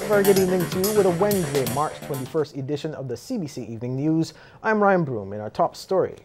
Very good evening to you with a Wednesday, March 21st edition of the CBC Evening News. I'm Ryan Broom in our top story.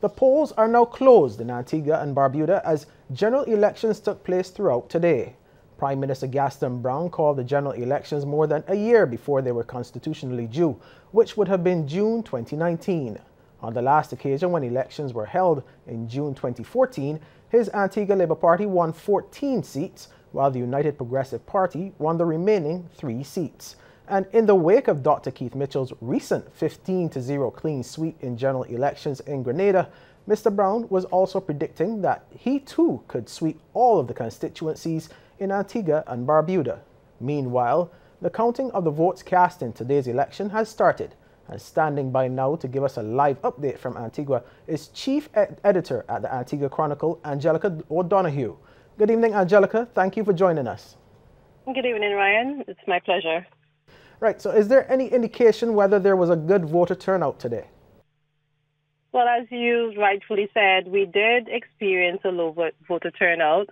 The polls are now closed in Antigua and Barbuda as general elections took place throughout today. Prime Minister Gaston Brown called the general elections more than a year before they were constitutionally due, which would have been June 2019. On the last occasion when elections were held in June 2014, his Antigua Labour Party won 14 seats, while the United Progressive Party won the remaining 3 seats. And in the wake of Dr. Keith Mitchell's recent 15-0 clean sweep in general elections in Grenada, Mr. Brown was also predicting that he too could sweep all of the constituencies in Antigua and Barbuda. Meanwhile, the counting of the votes cast in today's election has started, and standing by now to give us a live update from Antigua is Chief Editor at the Antigua Chronicle, Angelica O'Donoghue. Good evening, Angelica. Thank you for joining us. Good evening, Ryan. It's my pleasure. Right, so is there any indication whether there was a good voter turnout today? Well, as you rightfully said, we did experience a low voter turnout.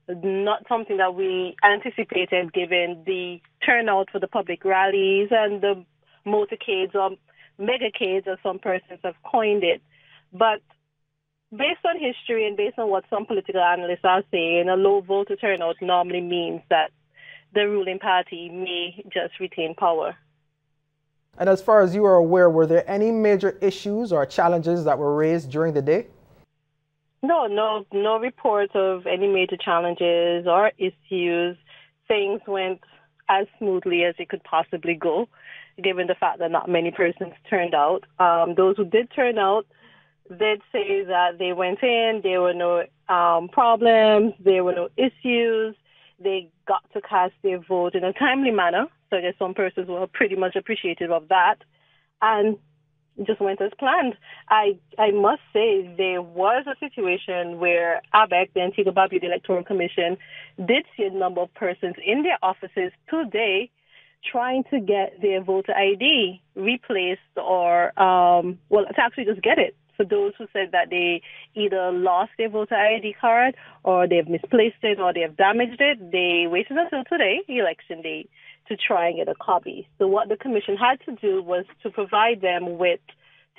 Not something that we anticipated given the turnout for the public rallies and the motorcades or megacades, as some persons have coined it. But based on history and based on what some political analysts are saying, a low voter turnout normally means that the ruling party may just retain power. And as far as you are aware, were there any major issues or challenges that were raised during the day? No reports of any major challenges or issues. Things went as smoothly as it could possibly go, given the fact that not many persons turned out. Those who did turn out did say that they went in, there were no problems, there were no issues. They got to cast their vote in a timely manner. So I guess some persons were pretty much appreciative of that. And it just went as planned. I must say there was a situation where ABEC, the Antigua Barbuda Electoral Commission, did see a number of persons in their offices today trying to get their voter ID replaced or, to actually just get it. For those who said that they either lost their voter ID card or they've misplaced it or they have damaged it, they waited until today, election day, to try and get a copy. So what the commission had to do was to provide them with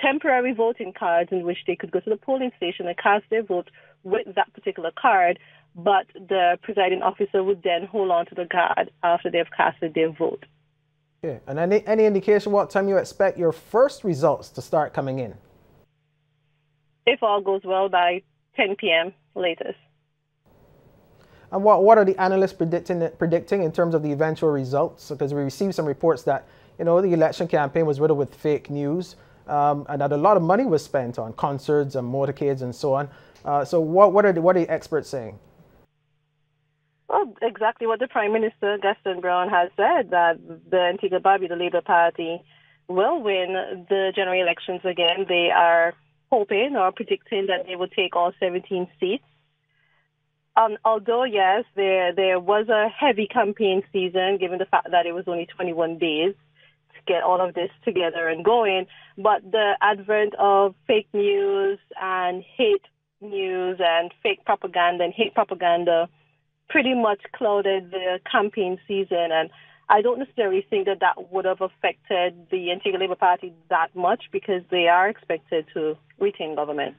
temporary voting cards in which they could go to the polling station and cast their vote with that particular card, but the presiding officer would then hold on to the card after they've casted their vote. Okay. And any indication what time you expect your first results to start coming in? If all goes well, by 10 p.m. latest. And what are the analysts predicting in terms of the eventual results? Because we received some reports that, the election campaign was riddled with fake news and that a lot of money was spent on concerts and motorcades and so on. So what are the experts saying? Well, exactly what the Prime Minister, Gaston Brown, has said, that the Antigua Barbuda Labour Party will win the general elections again. They are hoping or predicting that they will take all 17 seats. Although, yes, there was a heavy campaign season, given the fact that it was only 21 days to get all of this together and going. But the advent of fake news and hate news and fake propaganda and hate propaganda pretty much clouded the campaign season. And I don't necessarily think that would have affected the Antigua Labour Party that much because they are expected to retain government.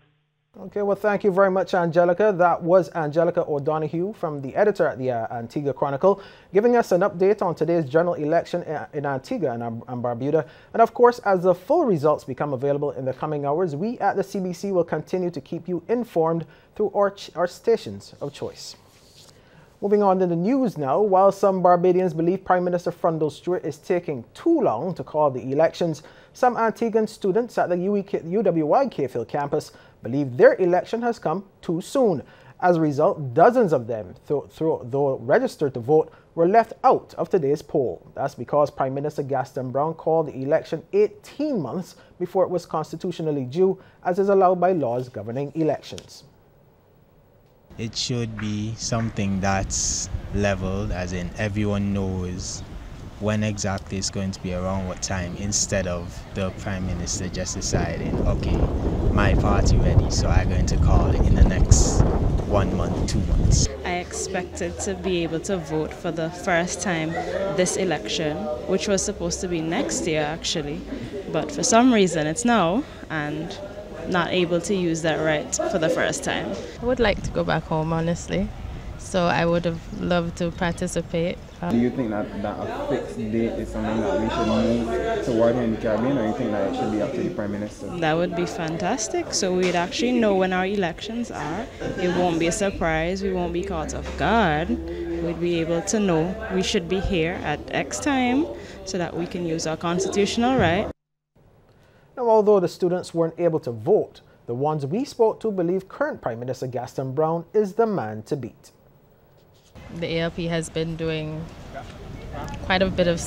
Okay, well, thank you very much, Angelica. That was Angelica O'Donoghue, from the editor at the Antigua Chronicle, giving us an update on today's general election in Antigua and Barbuda. And of course, as the full results become available in the coming hours, we at the CBC will continue to keep you informed through our stations of choice. Moving on to the news now, while some Barbadians believe Prime Minister Frundle Stewart is taking too long to call the elections, some Antiguan students at the UWI Cayfield campus believe their election has come too soon. As a result, dozens of them, though registered to vote, were left out of today's poll. That's because Prime Minister Gaston Brown called the election 18 months before it was constitutionally due, as is allowed by laws governing elections. It should be something that's leveled, as in everyone knows when exactly it's going to be, around what time, instead of the Prime Minister just deciding, okay, my party ready, so I'm going to call it in the next 1 month, 2 months. I expected to be able to vote for the first time this election, which was supposed to be next year actually, but for some reason it's now, and not able to use that right for the first time. I would like to go back home, honestly, so I would have loved to participate. Do you think that a fixed date is something that we should move toward in the Caribbean, or you think that it should be up to the Prime Minister? That would be fantastic, so we'd actually know when our elections are. It won't be a surprise, we won't be caught off guard. We'd be able to know we should be here at X time so that we can use our constitutional right. Now, although the students weren't able to vote, the ones we spoke to believe current Prime Minister Gaston Brown is the man to beat. The ALP has been doing quite a bit of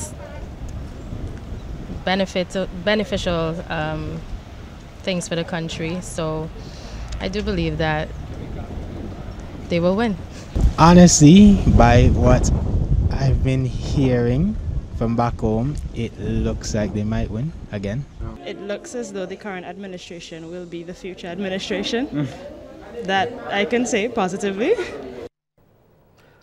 beneficial things for the country, so I do believe that they will win. Honestly, by what I've been hearing from back home, it looks like they might win again. It looks as though the current administration will be the future administration. That I can say positively.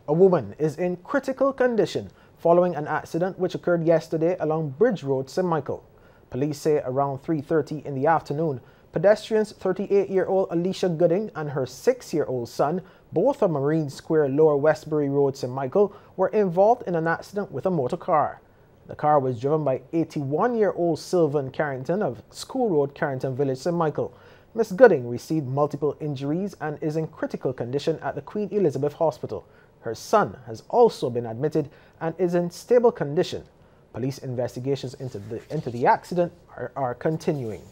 A woman is in critical condition following an accident which occurred yesterday along Bridge Road, St. Michael. Police say around 3:30 in the afternoon, pedestrians 38-year-old Alicia Gooding and her 6-year-old son, both of Marine Square, Lower Westbury Road, St. Michael, were involved in an accident with a motor car. The car was driven by 81-year-old Sylvan Carrington of School Road, Carrington Village, St. Michael. Miss Gooding received multiple injuries and is in critical condition at the Queen Elizabeth Hospital. Her son has also been admitted and is in stable condition. Police investigations into the accident are continuing.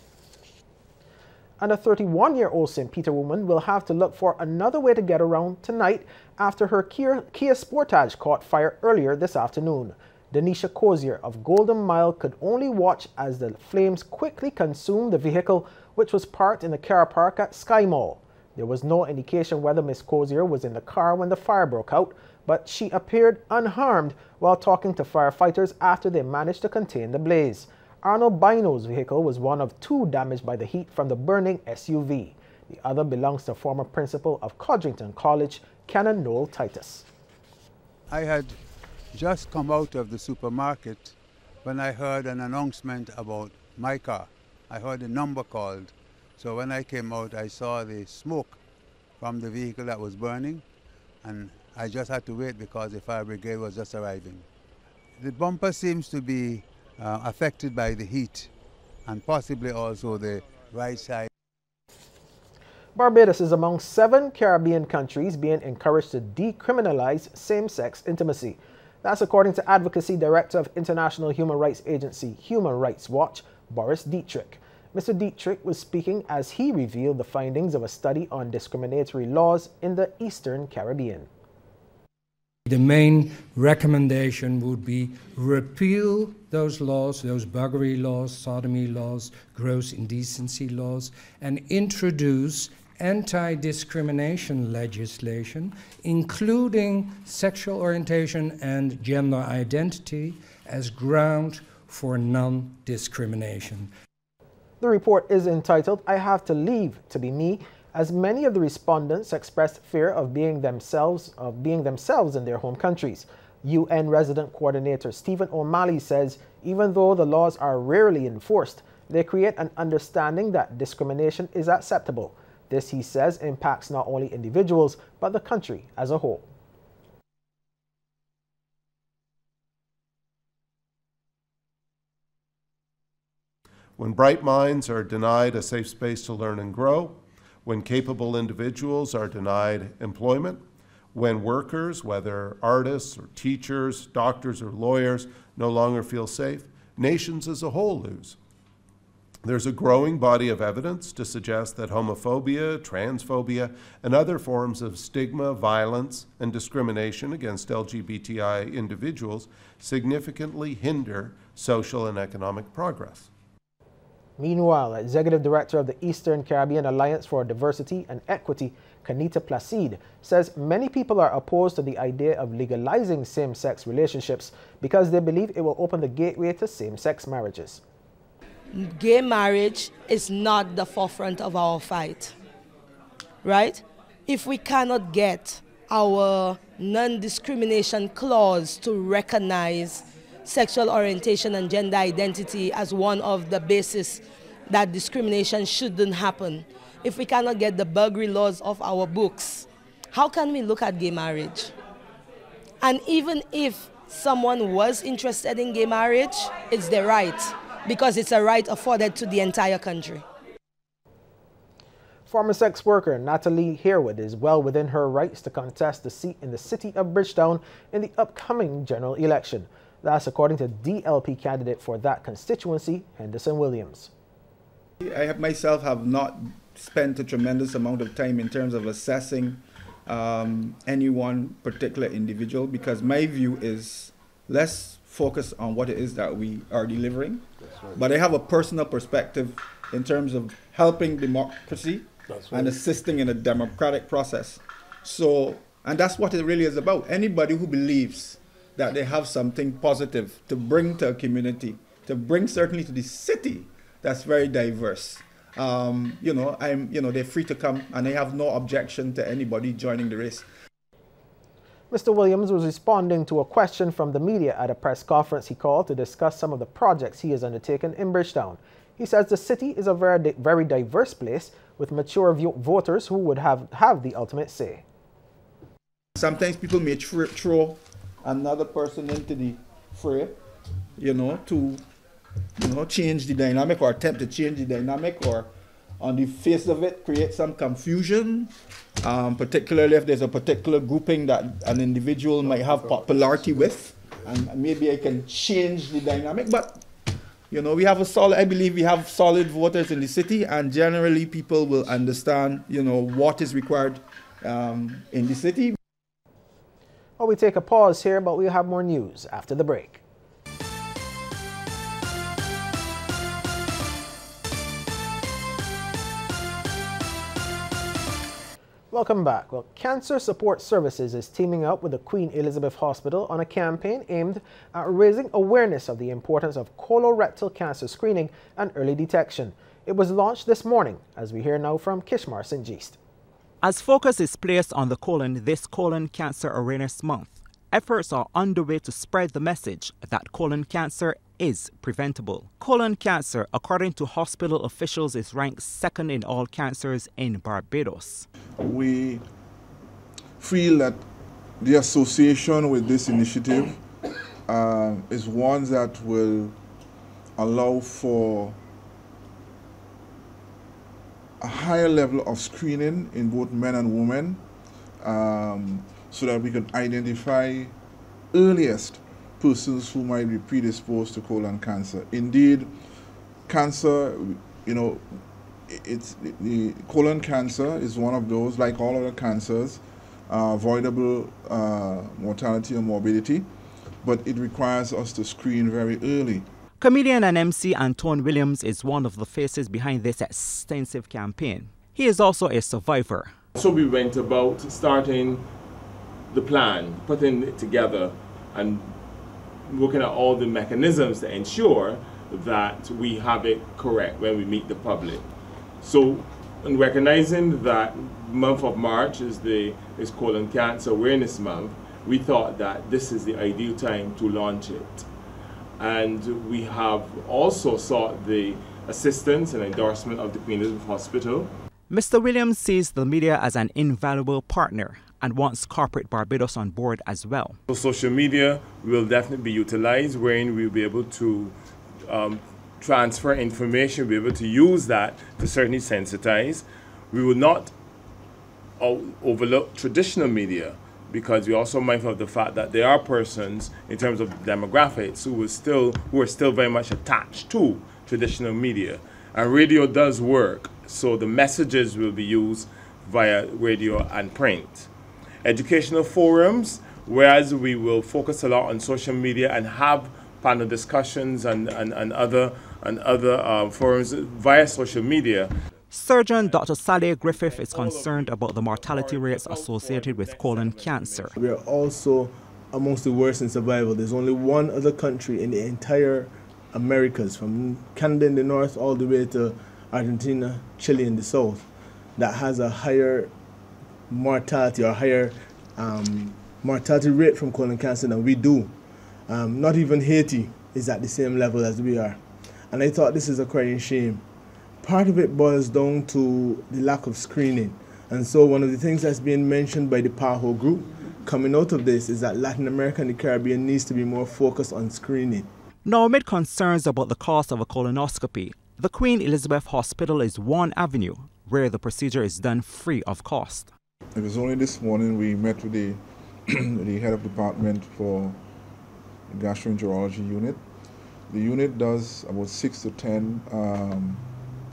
And a 31-year-old St. Peter woman will have to look for another way to get around tonight after her Kia Sportage caught fire earlier this afternoon. Denisha Cozier of Golden Mile could only watch as the flames quickly consumed the vehicle, which was parked in the car park at Sky Mall. There was no indication whether Miss Cozier was in the car when the fire broke out, but she appeared unharmed while talking to firefighters after they managed to contain the blaze. Arnold Bino's vehicle was one of 2 damaged by the heat from the burning SUV. The other belongs to former principal of Codrington College, Canon Noel Titus. I had just come out of the supermarket when I heard an announcement about my car. I heard a number called. So when I came out, I saw the smoke from the vehicle that was burning, and I just had to wait because the fire brigade was just arriving. The bumper seems to be affected by the heat, and possibly also the right side. Barbados is among 7 Caribbean countries being encouraged to decriminalize same-sex intimacy. That's according to Advocacy Director of International Human Rights Agency Human Rights Watch, Boris Dietrich. Mr. Dietrich was speaking as he revealed the findings of a study on discriminatory laws in the Eastern Caribbean. The main recommendation would be repeal those laws, those buggery laws, sodomy laws, gross indecency laws, and introduce anti-discrimination legislation, including sexual orientation and gender identity as ground for non-discrimination. The report is entitled, "I Have to Leave to Be Me," as many of the respondents expressed fear of being themselves in their home countries. UN resident coordinator Stephen O'Malley says even though the laws are rarely enforced, they create an understanding that discrimination is acceptable. This, he says, impacts not only individuals, but the country as a whole. When bright minds are denied a safe space to learn and grow, when capable individuals are denied employment, when workers, whether artists or teachers, doctors or lawyers, no longer feel safe, nations as a whole lose. There's a growing body of evidence to suggest that homophobia, transphobia, and other forms of stigma, violence, and discrimination against LGBTI individuals significantly hinder social and economic progress. Meanwhile, Executive Director of the Eastern Caribbean Alliance for Diversity and Equity, Kanita Placide, says many people are opposed to the idea of legalizing same-sex relationships because they believe it will open the gateway to same-sex marriages. Gay marriage is not the forefront of our fight, right? if we cannot get our non-discrimination clause to recognize sexual orientation and gender identity as one of the basis that discrimination shouldn't happen, if we cannot get the burglary laws off our books, how can we look at gay marriage? And even if someone was interested in gay marriage, it's their right, because it's a right afforded to the entire country. Former sex worker Natalie Harewood is well within her rights to contest the seat in the city of Bridgetown in the upcoming general election. That's according to DLP candidate for that constituency, Henderson Williams. I myself have not spent a tremendous amount of time in terms of assessing any one particular individual, because my view is less focused on what it is that we are delivering. Right. But I have a personal perspective in terms of helping democracy and assisting in a democratic process. So, and that's what it really is about. Anybody who believes that they have something positive to bring to a community, to bring certainly to the city that's very diverse, they're free to come, and I have no objection to anybody joining the race. Mr. Williams was responding to a question from the media at a press conference he called to discuss some of the projects he has undertaken in Bridgetown. He says the city is a very diverse place with mature voters who would have the ultimate say. Sometimes people may throw another person into the fray, to change the dynamic, or attempt to change the dynamic, or on the face of it create some confusion, particularly if there's a particular grouping that an individual might have popularity with, and maybe I can change the dynamic. But I believe we have solid voters in the city, and generally people will understand, what is required in the city. Well, we take a pause here, but we'll have more news after the break. Welcome back. Well, Cancer Support Services is teaming up with the Queen Elizabeth Hospital on a campaign aimed at raising awareness of the importance of colorectal cancer screening and early detection. It was launched this morning, as we hear now from Kishmar St. Geest. As focus is placed on the colon this Colon Cancer Awareness Month, efforts are underway to spread the message that colon cancer is preventable. Colon cancer, according to hospital officials, is ranked second in all cancers in Barbados. We feel that the association with this initiative is one that will allow for a higher level of screening in both men and women, so that we can identify earliest persons who might be predisposed to colon cancer. Indeed, cancer, the colon cancer is one of those, like all other cancers, avoidable mortality or morbidity, but it requires us to screen very early. Comedian and MC Anton Williams is one of the faces behind this extensive campaign. He is also a survivor. So we went about starting the plan, putting it together, and looking at all the mechanisms to ensure that we have it correct when we meet the public. So, in recognizing that month of March is Colon Cancer Awareness Month, we thought that this is the ideal time to launch it. And we have also sought the assistance and endorsement of the Queen Elizabeth Hospital. Mr. Williams sees the media as an invaluable partner and wants corporate Barbados on board as well. So social media will definitely be utilized, wherein we'll be able to transfer information, we'll be able to use that to certainly sensitize. We will not overlook traditional media, because we're also mindful of the fact that there are persons in terms of demographics who are still very much attached to traditional media. And radio does work, so the messages will be used via radio and print. Educational forums, whereas we will focus a lot on social media and have panel discussions and other forums via social media. Surgeon Dr. Saleh Griffith is concerned about the mortality rates associated with colon cancer. We are also amongst the worst in survival. There's only one other country in the entire Americas, from Canada in the north all the way to Argentina, Chile in the south, that has a higher mortality or higher mortality rate from colon cancer than we do. Not even Haiti is at the same level as we are. And I thought this is a crying shame. Part of it boils down to the lack of screening. And so one of the things that's being mentioned by the PAHO group coming out of this is that Latin America and the Caribbean needs to be more focused on screening. Now, amid concerns about the cost of a colonoscopy, the Queen Elizabeth Hospital is one avenue where the procedure is done free of cost. It was only this morning we met with the, the head of department for the gastroenterology unit. The unit does about 6 to 10,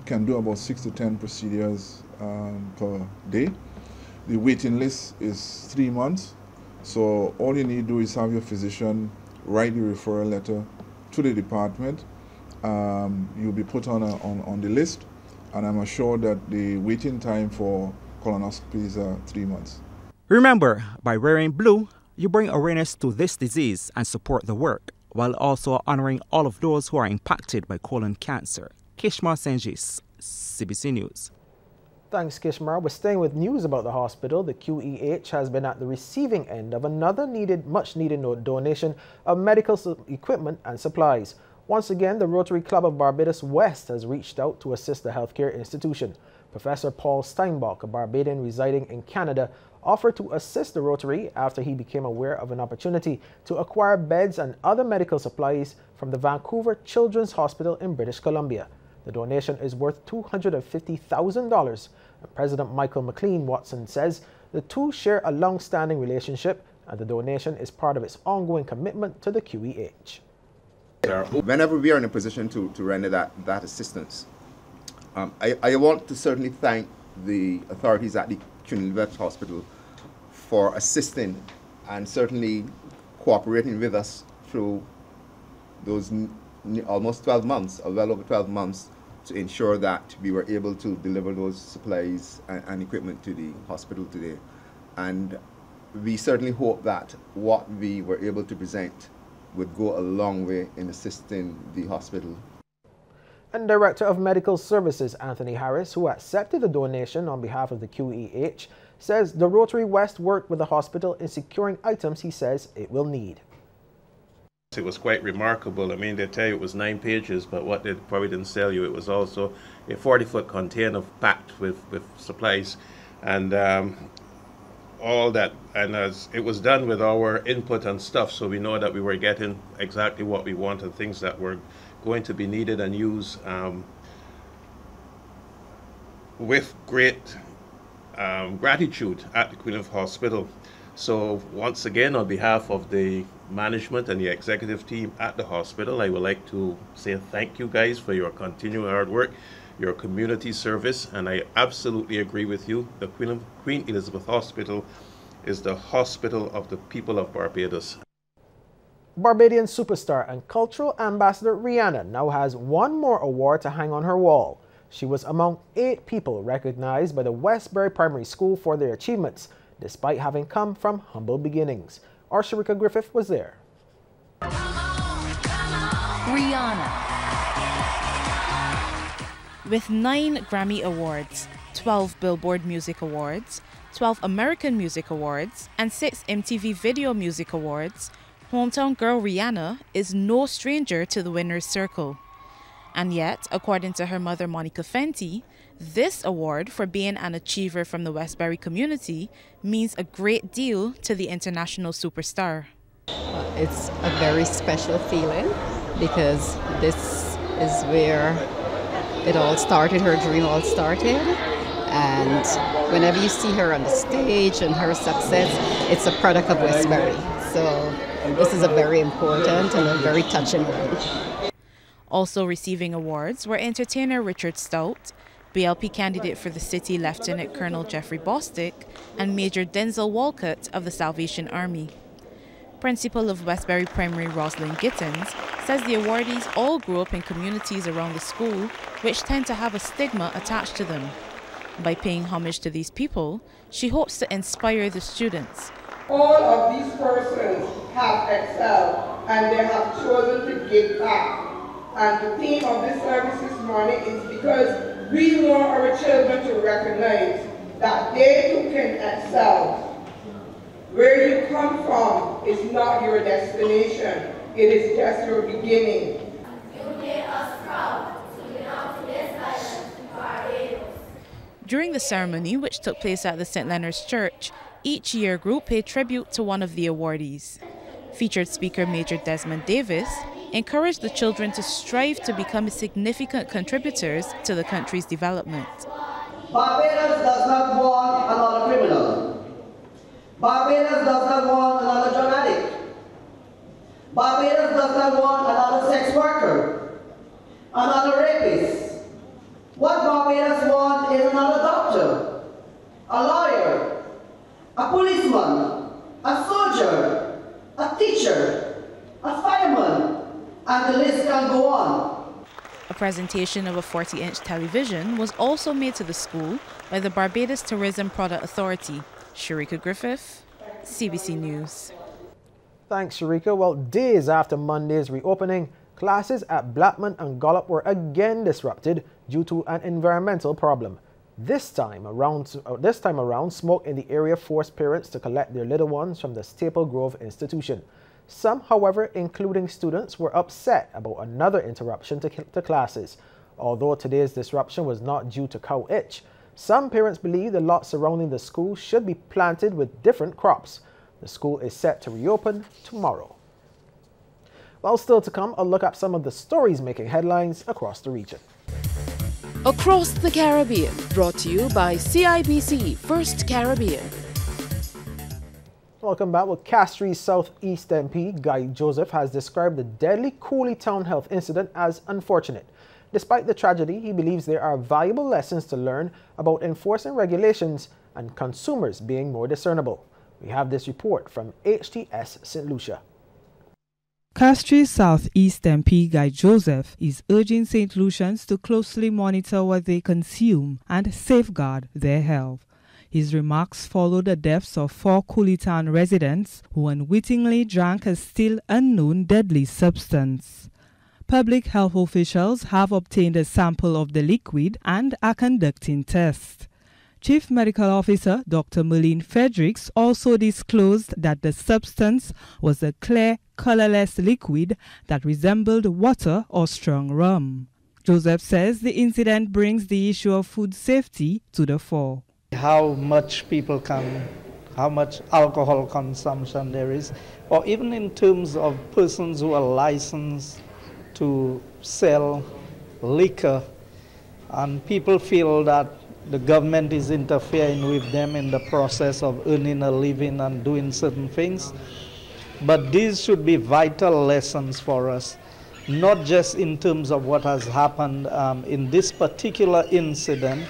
can do about 6 to 10 procedures per day. The waiting list is 3 months. So all you need to do is have your physician write the referral letter to the department. You'll be put on the list, and I'm assured that the waiting time for colonoscopies are 3 months. Remember, by wearing blue, you bring awareness to this disease and support the work, while also honoring all of those who are impacted by colon cancer. Kishma Senjis, CBC News. Thanks, Kishmar. We're staying with news about the hospital. The QEH has been at the receiving end of another much needed donation of medical equipment and supplies. Once again, the Rotary Club of Barbados West has reached out to assist the healthcare institution. Professor Paul Steinbach, a Barbadian residing in Canada, offered to assist the Rotary after he became aware of an opportunity to acquire beds and other medical supplies from the Vancouver Children's Hospital in British Columbia. The donation is worth $250,000, and President Michael McLean Watson says the two share a long-standing relationship, and the donation is part of its ongoing commitment to the QEH. Whenever we are in a position to render that assistance, I want to certainly thank the authorities at the Queen Elizabeth Hospital for assisting and certainly cooperating with us through those almost 12 months, or well over 12 months, to ensure that we were able to deliver those supplies and equipment to the hospital today. And we certainly hope that what we were able to present would go a long way in assisting the hospital. And Director of Medical Services Anthony Harris, who accepted the donation on behalf of the QEH, says the Rotary West worked with the hospital in securing items he says it will need. It was quite remarkable. I mean, they tell you it was 9 pages, but what they probably didn't tell you, it was also a 40-foot container packed with supplies and all that. And as it was done with our input and stuff, so we know that we were getting exactly what we wanted, things that were going to be needed and used with great gratitude at the Queen of Hospital. So once again, on behalf of the management and the executive team at the hospital, I would like to say thank you guys for your continued hard work, your community service, and I absolutely agree with you. The Queen Elizabeth Hospital is the hospital of the people of Barbados. Barbadian superstar and cultural ambassador Rihanna now has one more award to hang on her wall. She was among 8 people recognized by the Westbury Primary School for their achievements, despite having come from humble beginnings. Our Sharika Griffith was there. Rihanna. With 9 Grammy Awards, 12 Billboard Music Awards, 12 American Music Awards, and 6 MTV Video Music Awards, hometown girl Rihanna is no stranger to the winner's circle. And yet, according to her mother Monica Fenty, this award for being an achiever from the Westbury community means a great deal to the international superstar. It's a very special feeling because this is where it all started, her dream all started. And whenever you see her on the stage and her success, it's a product of Westbury. So this is a very important and a very touching one. Also receiving awards were entertainer Richard Stout, BLP candidate for the city Lieutenant Colonel Jeffrey Bostick, and Major Denzel Walcott of the Salvation Army. Principal of Westbury Primary Rosalind Gittins says the awardees all grew up in communities around the school which tend to have a stigma attached to them. By paying homage to these people, she hopes to inspire the students. All of these persons have excelled and they have chosen to give back. And the theme of this service this morning is because we want our children to recognize that they too can excel. Where you come from is not your destination, it is just your beginning. You made us proud to belong to this island, Barbados. During the ceremony, which took place at the St. Leonard's Church, each year group paid tribute to one of the awardees. Featured speaker Major Desmond Davis encouraged the children to strive to become significant contributors to the country's development. Barbados does not want another criminal. Barbados does not want another drug addict. Barbados does not want another sex worker, another rapist. What Barbados wants is another doctor, a lawyer, a policeman, a soldier, a teacher, a fireman, and the list can go on. A presentation of a 40-inch television was also made to the school by the Barbados Tourism Product Authority. Sharika Griffith, CBC News. Thanks, Sharika. Well, days after Monday's reopening, classes at Blackmon and Gollop were again disrupted due to an environmental problem. This time around, smoke in the area forced parents to collect their little ones from the Staple Grove institution. Some, however, including students, were upset about another interruption to classes. Although today's disruption was not due to cow itch, some parents believe the lot surrounding the school should be planted with different crops. The school is set to reopen tomorrow. Well, still to come, a look at some of the stories making headlines across the region. Across the Caribbean, brought to you by CIBC First Caribbean. Welcome back. Well, Castries Southeast MP Guy Joseph has described the deadly Cooley Town Health incident as unfortunate. Despite the tragedy, he believes there are valuable lessons to learn about enforcing regulations and consumers being more discernible. We have this report from HTS St. Lucia. Castries Southeast MP Guy Joseph is urging St. Lucians to closely monitor what they consume and safeguard their health. His remarks follow the deaths of 4 Cooley Town residents who unwittingly drank a still unknown deadly substance. Public health officials have obtained a sample of the liquid and are conducting tests. Chief Medical Officer Dr. Merlene Fredericks also disclosed that the substance was a clear, colorless liquid that resembled water or strong rum. Joseph says the incident brings the issue of food safety to the fore. How much alcohol consumption there is, or even in terms of persons who are licensed to sell liquor, and people feel that the government is interfering with them in the process of earning a living and doing certain things. But these should be vital lessons for us, not just in terms of what has happened in this particular incident,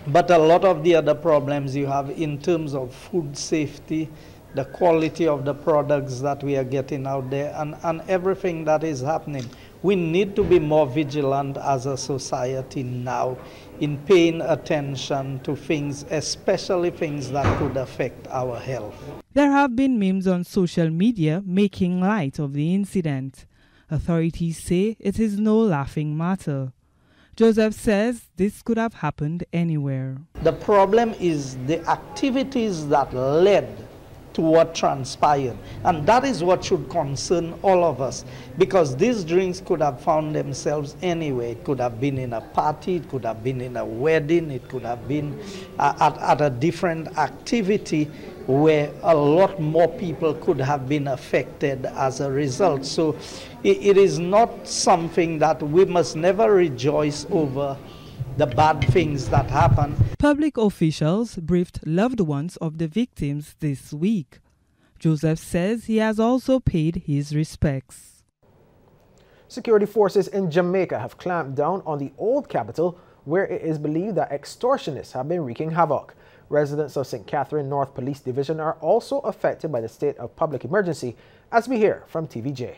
but a lot of the other problems you have in terms of food safety, the quality of the products that we are getting out there, and everything that is happening. We need to be more vigilant as a society now in paying attention to things, especially things that could affect our health. There have been memes on social media making light of the incident. Authorities say it is no laughing matter. Joseph says this could have happened anywhere. The problem is the activities that led to what transpired, and that is what should concern all of us, because these drinks could have found themselves anywhere. It could have been in a party, it could have been in a wedding, it could have been at a different activity where a lot more people could have been affected as a result. So it is not something that we must never rejoice over the bad things that happen. Public officials briefed loved ones of the victims this week. Joseph says he has also paid his respects. Security forces in Jamaica have clamped down on the old capital, where it is believed that extortionists have been wreaking havoc. Residents of St. Catherine North Police Division are also affected by the state of public emergency, as we hear from TVJ.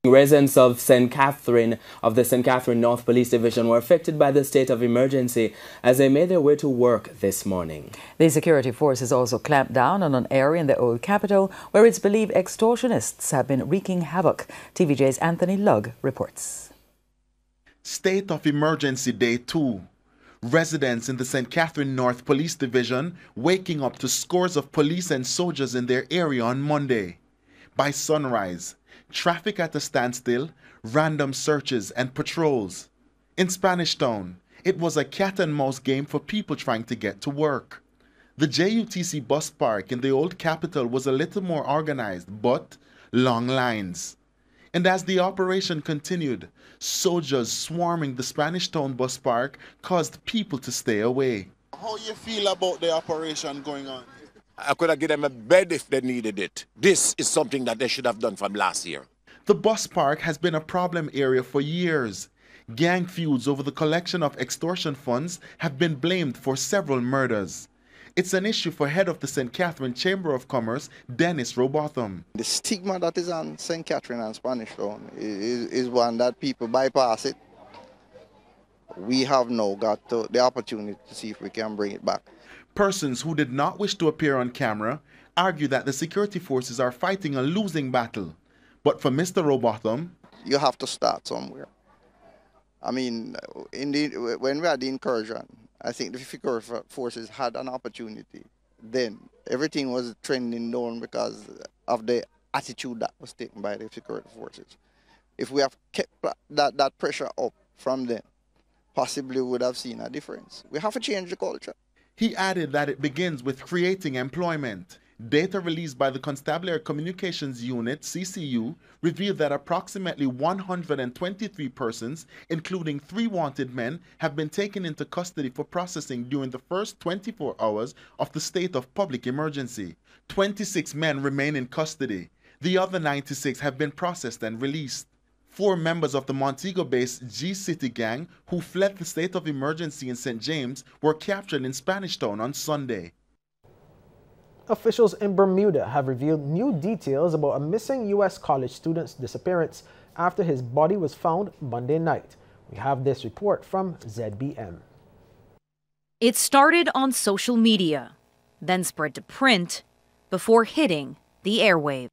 Residents of the St. Catherine North Police Division were affected by the state of emergency as they made their way to work this morning. The security forces also clamped down on an area in the old capital where it's believed extortionists have been wreaking havoc. TVJ's Anthony Lugg reports. State of emergency day 2. Residents in the St. Catherine North Police Division waking up to scores of police and soldiers in their area on Monday. By sunrise, traffic at a standstill, random searches and patrols. In Spanish Town, it was a cat and mouse game for people trying to get to work. The JUTC bus park in the old capital was a little more organized, but long lines. And as the operation continued, soldiers swarming the Spanish Town bus park caused people to stay away. How you feel about the operation going on? I could have given them a bed if they needed it. This is something that they should have done from last year. The bus park has been a problem area for years. Gang feuds over the collection of extortion funds have been blamed for several murders. It's an issue for head of the St. Catherine Chamber of Commerce, Dennis Robotham. The stigma that is on St. Catherine and Spanish Town is one that people bypass it. We have now got the opportunity to see if we can bring it back. Persons who did not wish to appear on camera argue that the security forces are fighting a losing battle. But for Mr. Robotham, you have to start somewhere. I mean, when we had the incursion, I think the security forces had an opportunity. Then everything was trending down because of the attitude that was taken by the security forces. If we have kept that pressure up from them, possibly we would have seen a difference. We have to change the culture. He added that it begins with creating employment. Data released by the Constabulary Communications Unit, CCU, revealed that approximately 123 persons, including 3 wanted men, have been taken into custody for processing during the first 24 hours of the state of public emergency. 26 men remain in custody. The other 96 have been processed and released. 4 members of the Montego-based G-City gang who fled the state of emergency in St. James were captured in Spanish Town on Sunday. Officials in Bermuda have revealed new details about a missing U.S. college student's disappearance after his body was found Monday night. We have this report from ZBM. It started on social media, then spread to print, before hitting the airwaves.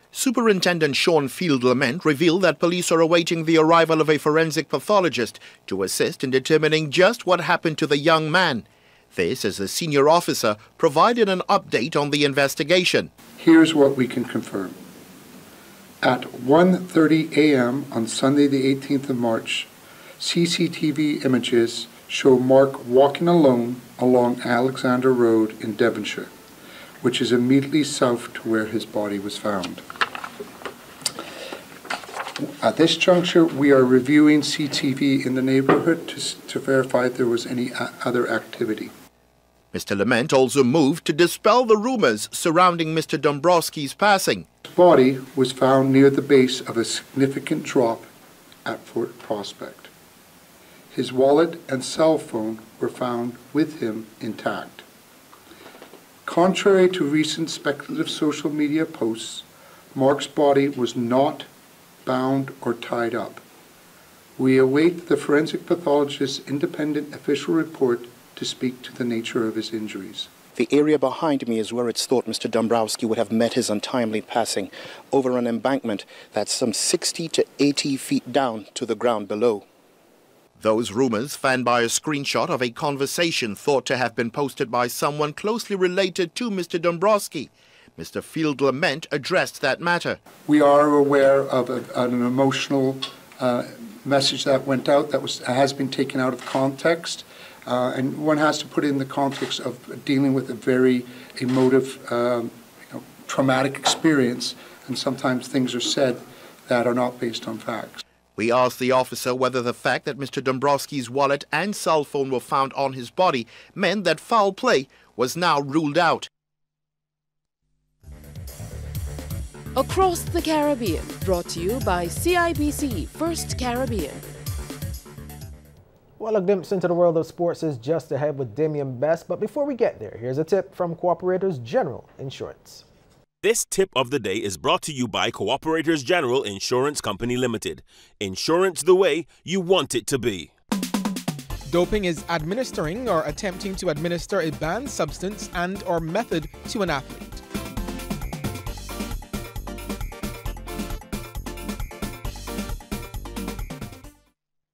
Superintendent Sean Field Lament revealed that police are awaiting the arrival of a forensic pathologist to assist in determining just what happened to the young man. This as the senior officer provided an update on the investigation. Here's what we can confirm. At 1:30 a.m. on Sunday the 18th of March, CCTV images show Mark walking alone along Alexander Road in Devonshire, which is immediately south to where his body was found. At this juncture, we are reviewing CCTV in the neighborhood to verify if there was any other activity. Mr. Lament also moved to dispel the rumors surrounding Mr. Dombrowski's passing. His body was found near the base of a significant drop at Fort Prospect. His wallet and cell phone were found with him intact. Contrary to recent speculative social media posts, Mark's body was not bound or tied up. We await the forensic pathologist's independent official report to speak to the nature of his injuries. The area behind me is where it's thought Mr. Dombrowski would have met his untimely passing, over an embankment that's some 60 to 80 feet down to the ground below. Those rumors fanned by a screenshot of a conversation thought to have been posted by someone closely related to Mr. Dombrowski. Mr. Field Lament addressed that matter. We are aware of an emotional message that went out that has been taken out of context. And one has to put it in the context of dealing with a very emotive, traumatic experience, and sometimes things are said that are not based on facts. We asked the officer whether the fact that Mr. Dombrowski's wallet and cell phone were found on his body meant that foul play was now ruled out. Across the Caribbean, brought to you by CIBC First Caribbean. Well, a glimpse into the world of sports is just ahead with Damian Best, but before we get there, here's a tip from Cooperators General Insurance. This tip of the day is brought to you by Cooperators General Insurance Company Limited. Insurance the way you want it to be. Doping is administering or attempting to administer a banned substance and/or method to an athlete.